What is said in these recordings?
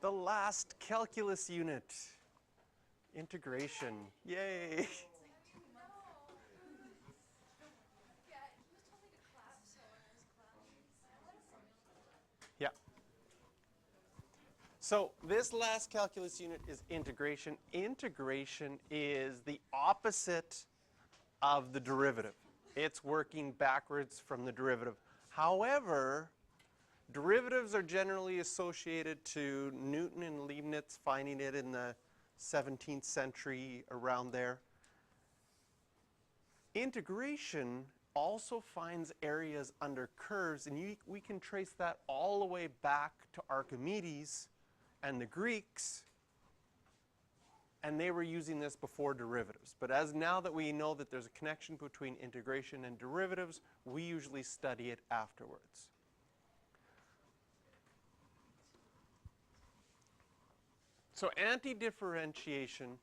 The last calculus unit. Integration. Yay! Yeah. So this last calculus unit is integration. Integration is the opposite of the derivative. It's working backwards from the derivative. However, derivatives are generally associated to Newton and Leibniz finding it in the 17th century, around there. Integration also finds areas under curves, and we can trace that all the way back to Archimedes and the Greeks, and they were using this before derivatives. But now that we know that there's a connection between integration and derivatives, we usually study it afterwards. So antidifferentiation,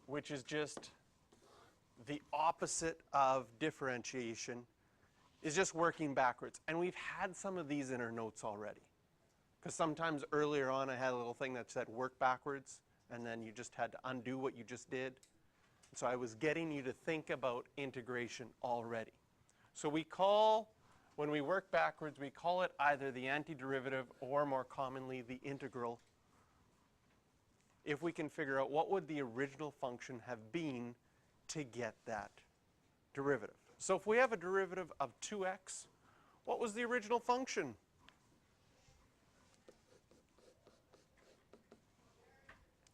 which is just the opposite of differentiation, is just working backwards. And we've had some of these in our notes already. Because sometimes earlier on I had a little thing that said work backwards, and then you just had to undo what you just did. So I was getting you to think about integration already. So when we work backwards, we call it either the antiderivative or more commonly the integral, if we can figure out what would the original function have been to get that derivative. So if we have a derivative of 2x, what was the original function?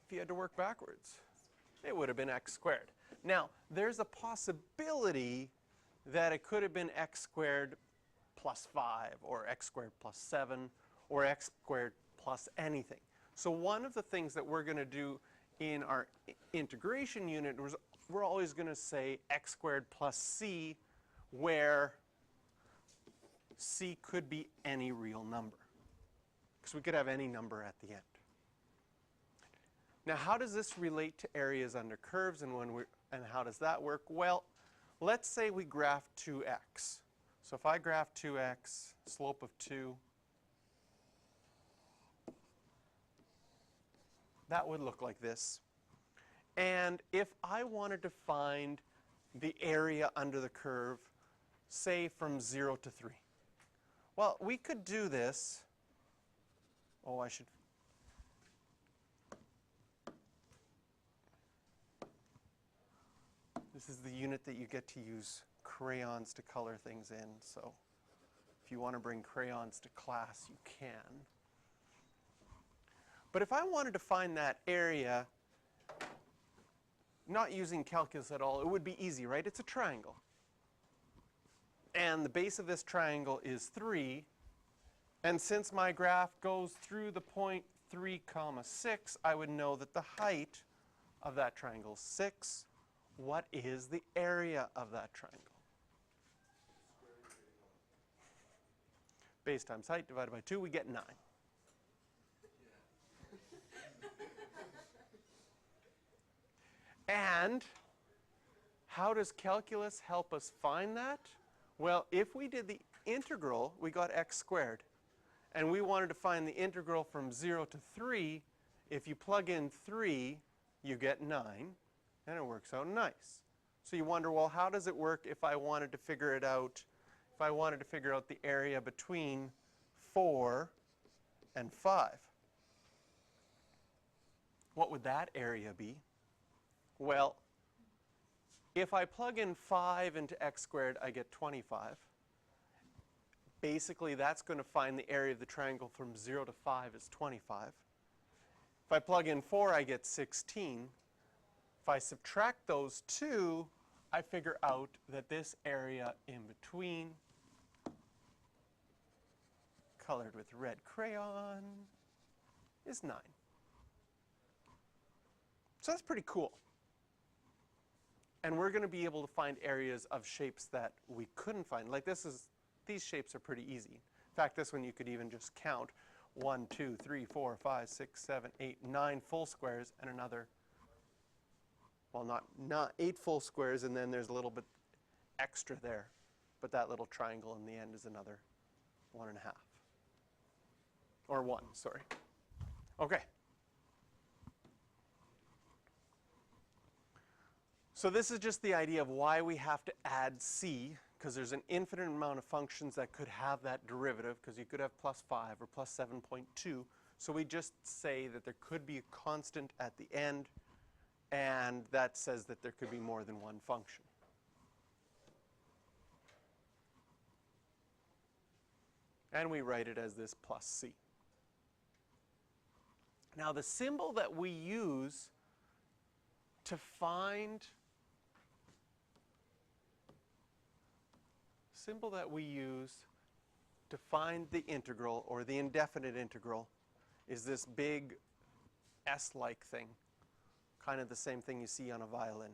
If you had to work backwards, it would have been x squared. Now, there's a possibility that it could have been x squared plus 5, or x squared plus 7, or x squared plus anything. So one of the things that we're going to do in our integration unit was we're always going to say x squared plus c, where c could be any real number. Because we could have any number at the end. Now, how does this relate to areas under curves, and how does that work? Well, let's say we graph 2x. So if I graph 2x, slope of 2, that would look like this. And if I wanted to find the area under the curve, say from 0 to 3. Well, we could do this. Oh, I should. This is the unit that you get to use crayons to color things in. So if you want to bring crayons to class, you can. But if I wanted to find that area, not using calculus at all, it would be easy, right? It's a triangle. And the base of this triangle is 3. And since my graph goes through the point 3, 6, I would know that the height of that triangle is 6. What is the area of that triangle? Base times height divided by 2, we get 9. And how does calculus help us find that? Well, if we did the integral, we got x squared. And we wanted to find the integral from 0 to 3. If you plug in 3, you get 9. And it works out nice. So you wonder, well, how does it work if I wanted to figure it out, if I wanted to figure out the area between 4 and 5? What would that area be? Well, if I plug in 5 into x squared, I get 25. Basically, that's going to find the area of the triangle from 0 to 5 is 25. If I plug in 4, I get 16. If I subtract those two, I figure out that this area in between, colored with red crayon, is 9. So that's pretty cool. And we're going to be able to find areas of shapes that we couldn't find. Like these shapes are pretty easy. In fact, this one you could even just count 1, 2, 3, 4, 5, 6, 7, 8, 9 full squares and another. Well, not 8 full squares, and then there's a little bit extra there. But that little triangle in the end is another 1.5. Or 1, sorry. Okay. So this is just the idea of why we have to add c, because there's an infinite amount of functions that could have that derivative, because you could have plus 5 or plus 7.2. So we just say that there could be a constant at the end, and that says that there could be more than one function. And we write it as this plus c. Now the symbol that we use to find the integral, or the indefinite integral, is this big S-like thing, kind of the same thing you see on a violin.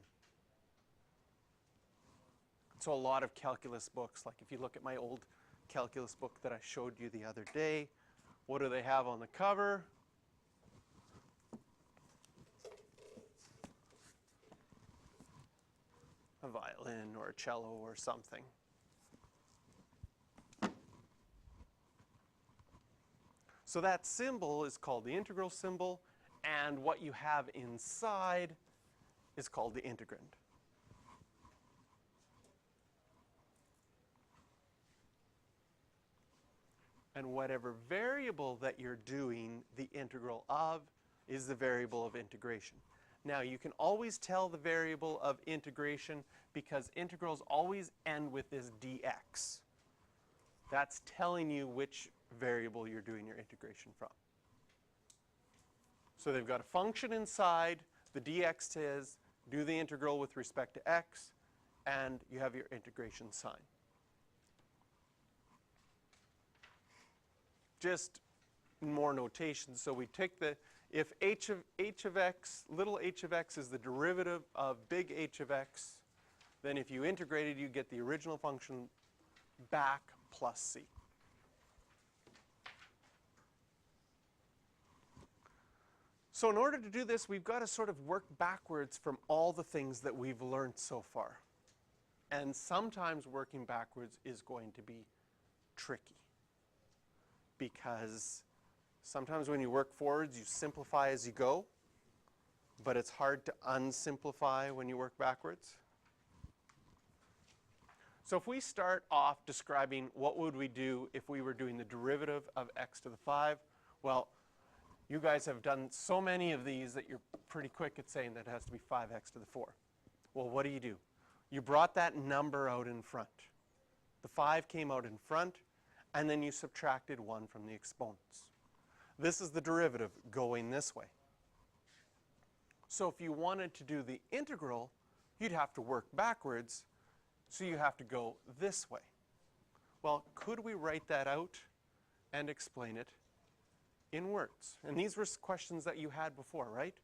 So a lot of calculus books, like if you look at my old calculus book that I showed you the other day, what do they have on the cover? A violin or a cello or something. So that symbol is called the integral symbol, and what you have inside is called the integrand. And whatever variable that you're doing the integral of is the variable of integration. Now you can always tell the variable of integration because integrals always end with this dx. That's telling you which variable you're doing your integration from. So they've got a function inside, the dx says do the integral with respect to x, and you have your integration sign. Just more notation. So we take the, if h of x, little h of x is the derivative of big H of x, then if you integrate it, you get the original function back plus c. So in order to do this, we've got to sort of work backwards from all the things that we've learned so far. And sometimes working backwards is going to be tricky, because sometimes when you work forwards, you simplify as you go, but it's hard to unsimplify when you work backwards. So if we start off describing what would we do if we were doing the derivative of x to the 5, well, you guys have done so many of these that you're pretty quick at saying that it has to be 5x to the 4. Well, what do? You brought that number out in front. The 5 came out in front, and then you subtracted 1 from the exponents. This is the derivative going this way. So if you wanted to do the integral, you'd have to work backwards, so you have to go this way. Well, could we write that out and explain it in words? And these were questions that you had before, right?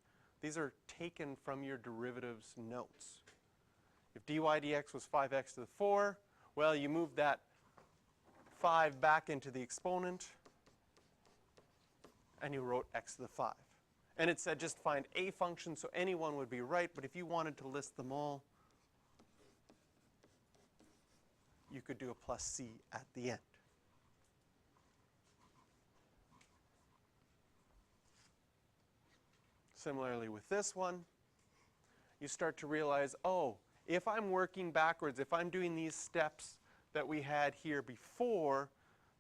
These are taken from your derivatives notes. If dy dx was 5x to the 4, well, you move that 5 back into the exponent, and you wrote x to the 5. And it said just find a function, so any one would be right, but if you wanted to list them all, you could do a plus c at the end. Similarly with this one, you start to realize, oh, if I'm working backwards, if I'm doing these steps that we had here before,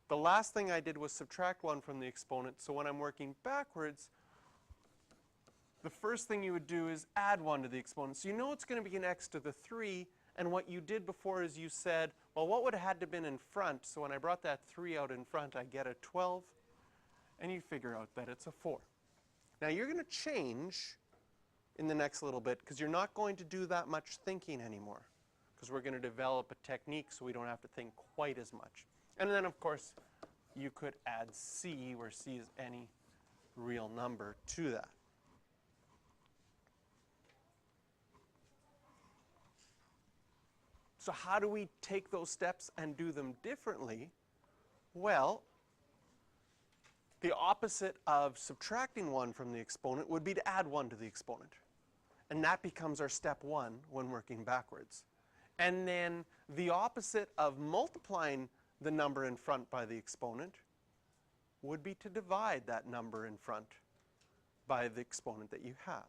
the last thing I did was subtract 1 from the exponent. So when I'm working backwards, the first thing you would do is add 1 to the exponent. So you know it's going to be an x to the 3. And what you did before is you said, well, what would have had to have been in front? So when I brought that 3 out in front, I get a 12. And you figure out that it's a 4. Now you're going to change in the next little bit, because you're not going to do that much thinking anymore, because we're going to develop a technique so we don't have to think quite as much. And then, of course, you could add c, where c is any real number, to that. So how do we take those steps and do them differently? Well, the opposite of subtracting 1 from the exponent would be to add 1 to the exponent. And that becomes our step 1 when working backwards. And then the opposite of multiplying the number in front by the exponent would be to divide that number in front by the exponent that you have.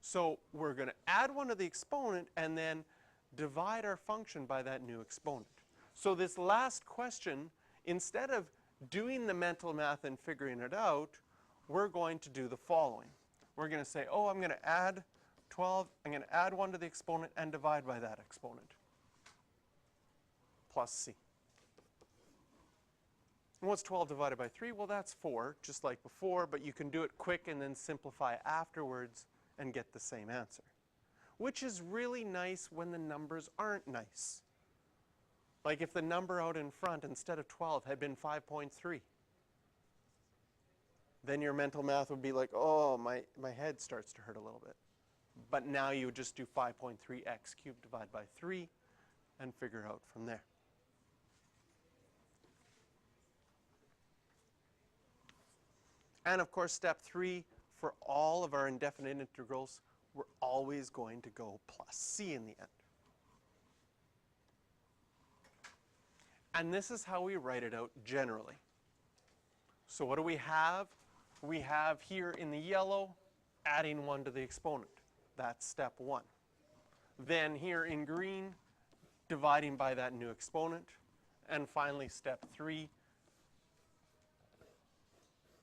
So we're going to add 1 to the exponent and then divide our function by that new exponent. So this last question, instead of doing the mental math and figuring it out, we're going to do the following. We're going to say, oh, I'm going to add 12, I'm going to add 1 to the exponent and divide by that exponent, plus c. And what's 12 divided by 3? Well, that's 4, just like before, but you can do it quick and then simplify afterwards and get the same answer, which is really nice when the numbers aren't nice. Like if the number out in front instead of 12 had been 5.3. Then your mental math would be like, oh, my head starts to hurt a little bit. But now you would just do 5.3x cubed divided by 3 and figure out from there. And of course, step 3, for all of our indefinite integrals, we're always going to go plus c in the end. And this is how we write it out generally. So what do we have? We have here in the yellow, adding 1 to the exponent. That's step 1. Then here in green, dividing by that new exponent. And finally, step 3,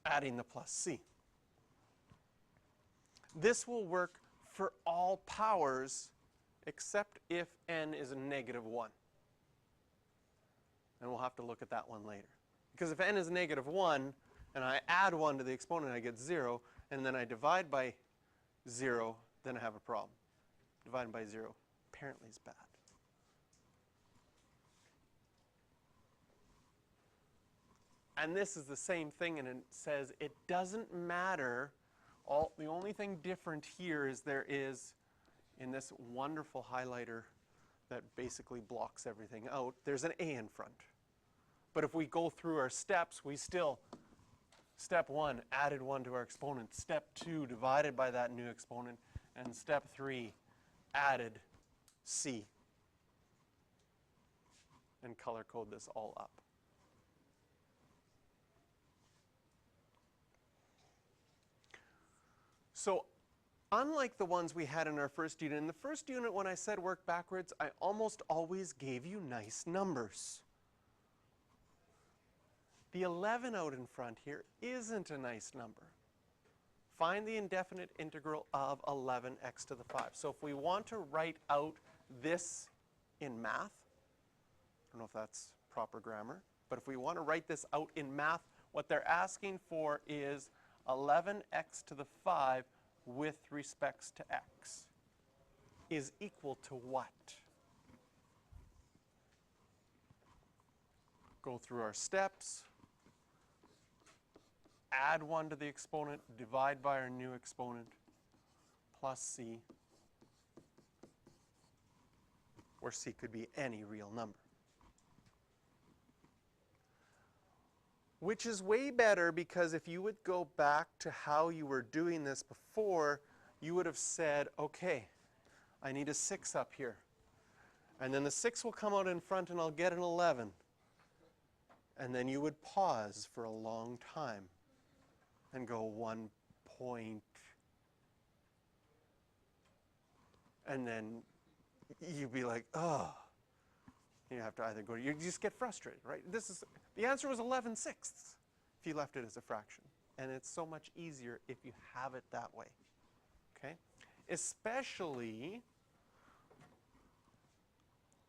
adding the plus c. This will work for all powers except if n is a negative 1. And we'll have to look at that one later. Because if n is negative 1, and I add 1 to the exponent, I get 0, and then I divide by 0, then I have a problem. Dividing by 0 apparently is bad. And this is the same thing, and it says it doesn't matter. The only thing different here is there is, in this wonderful highlighter that basically blocks everything out, there's an a in front. But if we go through our steps, we still, step 1, added 1 to our exponent. Step 2, divided by that new exponent. And step 3, added c. And color code this all up. So unlike the ones we had in our first unit, in the first unit when I said work backwards, I almost always gave you nice numbers. The 11 out in front here isn't a nice number. Find the indefinite integral of 11x to the 5. So if we want to write out this in math, I don't know if that's proper grammar, but if we want to write this out in math, what they're asking for is 11x to the 5 with respects to x is equal to what? Go through our steps. Add 1 to the exponent, divide by our new exponent, plus c, where c could be any real number. Which is way better because if you would go back to how you were doing this before, you would have said, okay, I need a 6 up here. And then the 6 will come out in front and I'll get an 11. And then you would pause for a long time and go 1 point. And then you'd be like, oh. You have to either go, you just get frustrated, right? The answer was 11/6 if you left it as a fraction. And it's so much easier if you have it that way, okay? Especially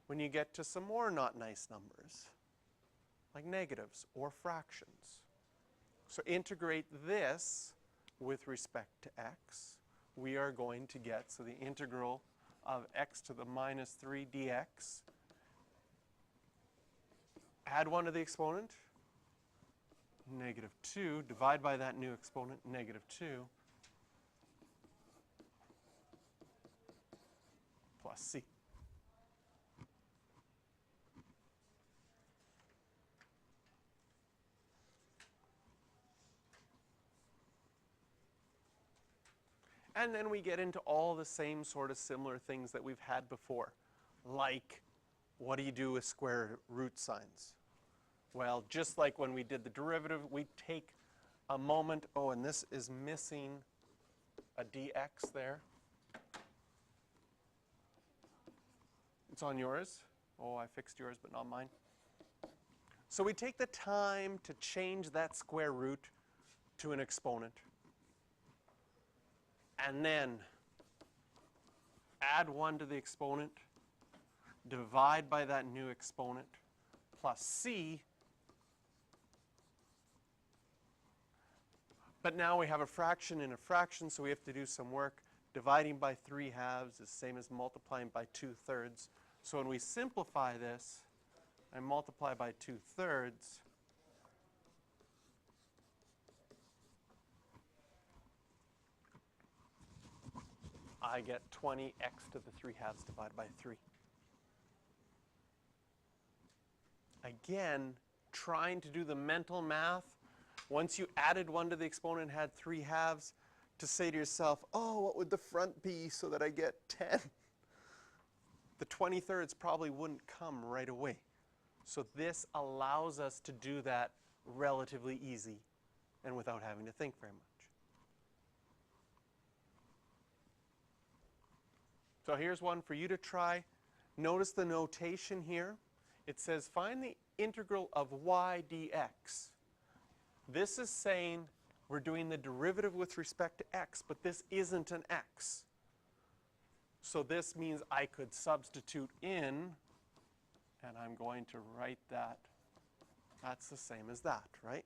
when you get to some more not nice numbers, like negatives or fractions. So integrate this with respect to x. We are going to get, so the integral of x to the minus 3 dx. Add 1 to the exponent, negative 2. Divide by that new exponent, negative 2. Plus c. And then we get into all the same sort of similar things that we've had before, like what do you do with square root signs? Well, just like when we did the derivative, we take a moment. Oh, and this is missing a dx there. It's on yours. Oh, I fixed yours, but not mine. So we take the time to change that square root to an exponent. And then add 1 to the exponent, divide by that new exponent, plus c. But now we have a fraction in a fraction, so we have to do some work. Dividing by 3/2 is the same as multiplying by 2/3. So when we simplify this, I multiply by 2/3. I get 20x to the 3/2 divided by 3. Again, trying to do the mental math. Once you added 1 to the exponent and had 3/2, to say to yourself, oh, what would the front be so that I get 10? The 20/3 probably wouldn't come right away. So this allows us to do that relatively easy and without having to think very much. So here's one for you to try. Notice the notation here. It says find the integral of y dx. This is saying we're doing the derivative with respect to x, but this isn't an x. So this means I could substitute in, and I'm going to write that. That's the same as that, right?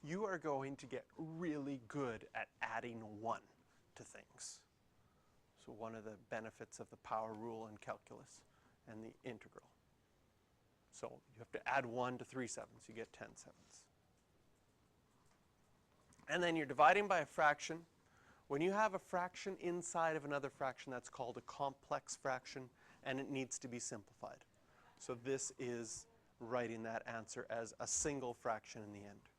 You are going to get really good at adding 1 to things. So one of the benefits of the power rule in calculus and the integral. So you have to add 1 to 3/7, you get 10/7. And then you're dividing by a fraction. When you have a fraction inside of another fraction, that's called a complex fraction, and it needs to be simplified. So this is writing that answer as a single fraction in the end.